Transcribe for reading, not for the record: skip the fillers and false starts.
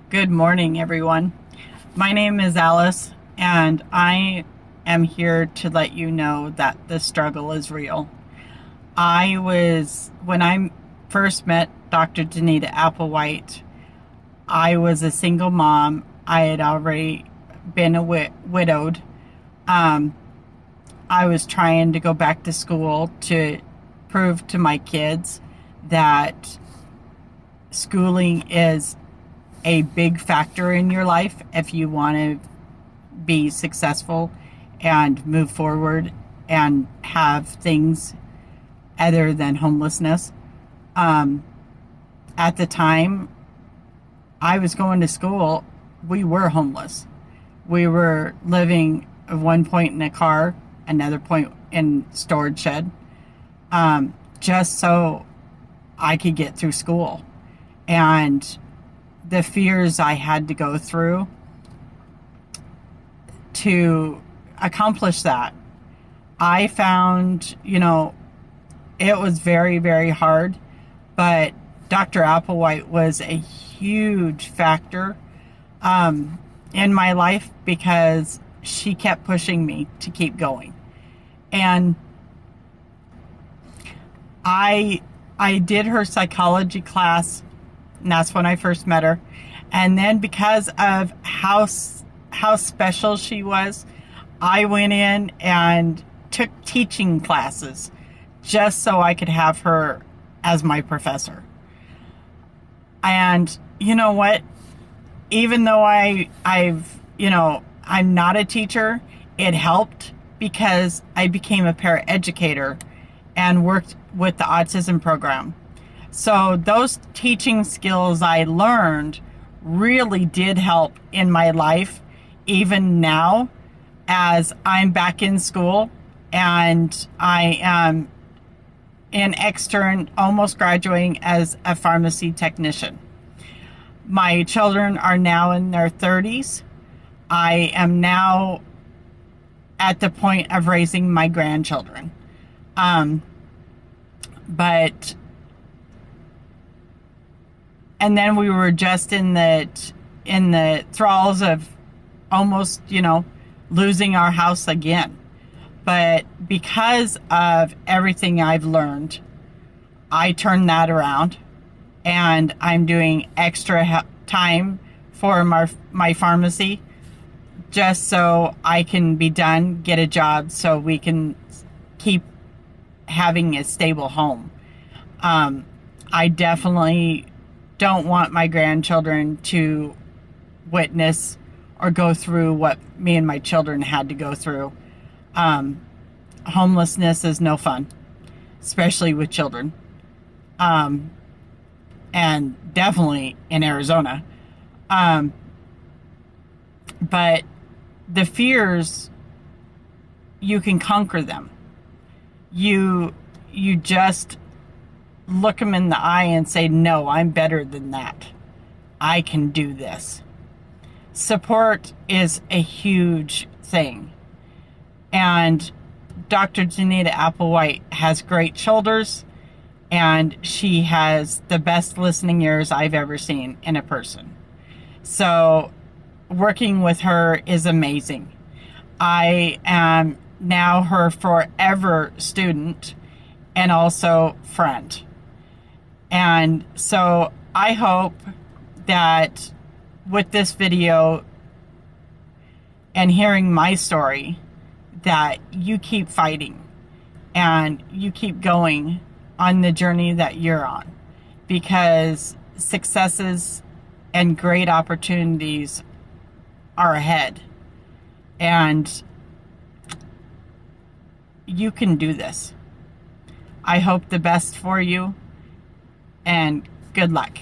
Good morning, everyone. My name is Alice, and I am here to let you know that the struggle is real. When I first met Dr. Danita Applewhite, I was a single mom. I had already been widowed. Um, I was trying to go back to school to prove to my kids that schooling is a big factor in your life if you want to be successful and move forward and have things other than homelessness. Um, at the time I was going to school, we were homeless. We were living at one point in a car, another point in storage shed, just so I could get through school. And the fears I had to go through to accomplish that, I found, it was very, very hard. But Dr. Applewhite was a huge factor in my life because she kept pushing me to keep going. And I did her psychology class, and that's when I first met her. And then because of how special she was, I went in and took teaching classes just so I could have her as my professor. And you know what? Even though I'm not a teacher, it helped because I became a paraeducator and worked with the autism program. So those teaching skills I learned really did help in my life, even now as I'm back in school and I am in extern, almost graduating as a pharmacy technician. My children are now in their 30s. I am now at the point of raising my grandchildren. And then we were just in the thralls of almost, losing our house again. But because of everything I've learned, I turned that around, and I'm doing extra time for my pharmacy just so I can be done, get a job, so we can keep having a stable home. I definitely don't want my grandchildren to witness or go through what me and my children had to go through. Homelessness is no fun, especially with children, and definitely in Arizona. But the fears, you can conquer them. You just look them in the eye and say, no, I'm better than that. I can do this. Support is a huge thing. And Dr. Danita Applewhite has great shoulders, and she has the best listening ears I've ever seen in a person. So working with her is amazing. I am now her forever student and also friend. And so I hope that with this video and hearing my story, that you keep fighting and you keep going on the journey that you're on, because successes and great opportunities are ahead, and you can do this. I hope the best for you, and good luck.